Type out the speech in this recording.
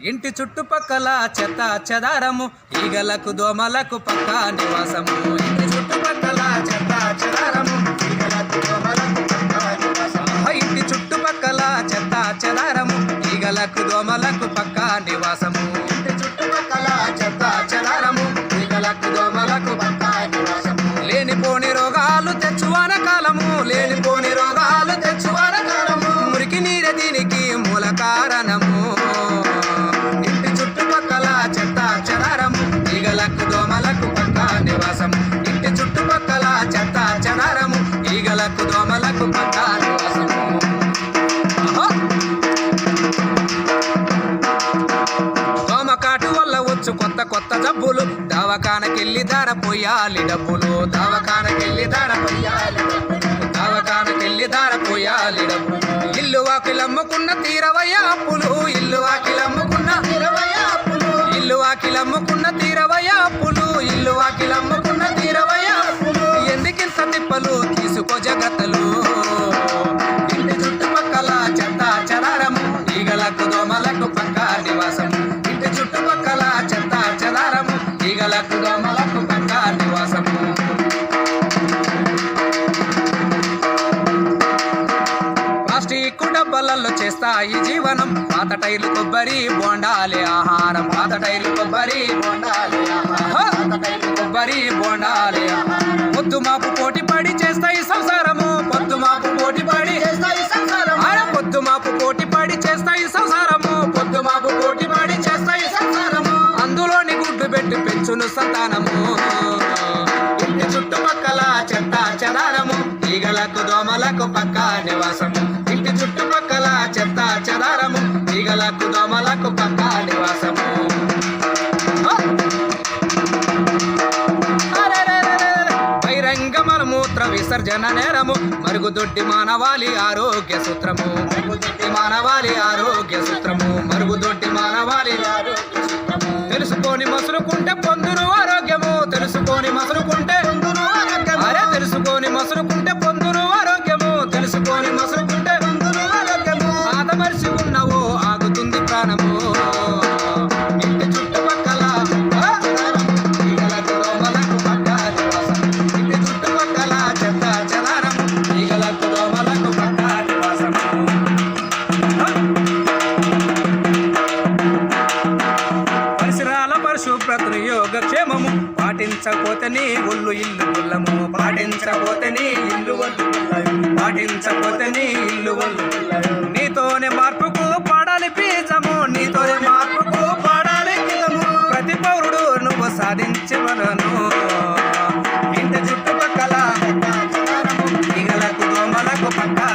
ఇంటి చుట్టుపక్కల చెత్త చెదారము, ఈగలకు దోమలకు పక్కా నివాసము. ఇంటి చుట్టుపక్కల చెత్త చెదారము, ఈగలకు దోమలకు పక్కా నివాసము. ఇంటి చుట్టుపక్కల చెత్త చెదారము, ఈగలకు దోమలకు పక్కా నివాసము. ఇంటి చుట్టుపక్కల చెత్త చెదారము, ఈగలకు దోమలకు పక్కా నివాసము. లేనిపోని రోగాలు తెచ్చువాన కాలము, లేనిపోని రోగాలు తెచ్చువాన కాలము. మురికి నీరే దీనికి మూల కారణము. ఇంటి చుట్టుపక్కల చెత్త చెదారము, ఈగలకు దోమలకు పక్కా నివాసము. ఇంటి చుట్టుపక్కల చెత్త చెదారము, ఈగలకు దోమలకు పక్కా నివాసము. దోమకాటు వల్ల వచ్చు కొత్త కొత్త జబ్బులు, దవాఖానకెళ్ళి ధర పోయాలి డబ్బులు. దవాఖానకెళ్ళి ధర పోయాలి డబ్బులు, దవాఖానకెళ్ళి ధర పోయాలి డబ్బులు. ఇల్లు వాకిలమ్ముకున్న తీరవయ్య అప్పులు, ఇల్లు వాకిలమ్ముకున్న తీరవయ్య అప్పులు, ఇల్లు వాకిలమ్ముకున్న తీరవయ్య అప్పులు, ఇల్లు వాకిలమ్ముకున్న తీరవయ్య అప్పులు. ఎందుకింత తిప్పలు తీసుకో జాగ్రత్తలు. ఇంటి చుట్టుపక్కల చెత్త చెదారము, ఈగలకు దోమలకు పక్కా నివాసము. ఇంటి చుట్టుపక్కల చెత్త చెదారము, ఈగలకు దోమలకు పక్కా నివాసము. ప్లాస్టిక్ డబ్బాలలో చేస్తాయి జీవనం, పాత టైర్లు కొబ్బరి బోండాలే ఆహారం. పాత టైర్లు కొబ్బరి బోండాలే ఆహారం, పాత టైర్లు కొబ్బరి బోండాలే ఆహారం. పొద్దు మాపు పోటీ పడి చేస్తాయి సంసారము, పొద్దు మాపు పోటీ పడి చేస్తాయి సంసారము. పొద్దు మాపు పోటీ పడి చేస్తాయి సంసారము, పొద్దు మాపు పోటీ పడి చేస్తాయి సంసారము. అందులోని గుడ్డు పెట్టి పెంచును సంతానము. ఇంటి చుట్టుపక్కల చెత్త చెదారము, ఈగలకు దోమలకు పక్కా నివాసము. ఇంటి చుట్టుపక్కల చెత్త చెదారము, ఈగలకు దోమలకు పక్కా నివాసము. బహిరంగ మలమూత్ర విసర్జన నేరము, మరుగుదొడ్డి మానవాళి ఆరోగ్య సూత్రము. మరుగుదొడ్డి మానవాళి ఆరోగ్య సూత్రము, మరుగుదొడ్డి మానవాళి ఆరోగ్య సూత్రము. తెలుసుకొని మసులుకుంటే పొందును ఆరోగ్యము, తెలుసుకొని మసులుకుంటే పొందును ఆరోగ్యము. అరే తెలుసుకొని మసులుకుంటే పొందును ఆరోగ్యము, తెలుసుకొని మసులుకుంటే పొందును ఆరోగ్యము. ఆదమర్చి ఉన్నవో ఆగుతుంది ప్రాణము. ఇంటి చుట్టుపక్కల ఈగలకు దోమలకు పక్కా నివాసము. ఇంటి చుట్టుపక్కల చెత్త చెదారము, ఈగలకు దోమలకు పక్కా నివాసము. పరిసరాల పరిశుభ్రతను యోగక్షేమము, పాటించకపోతే నీ ఒళ్ళు ఇల్లు గుల్లము. పాటించకపోతే నీ ఇల్లు ఒళ్ళు గుల్లము, పాటించకపోతే నీ ఇల్లు ఒళ్ళు గుల్లము. నీతోనే మార్పుకు పాడాలి బీజము, నీతోనే మార్పుకు పాడాలి బీజము. ప్రతి పౌరుడు నువ్వు సాధించవలను. ఇంటి చుట్టుపక్కల ఈగలకు దోమలకు పక్కా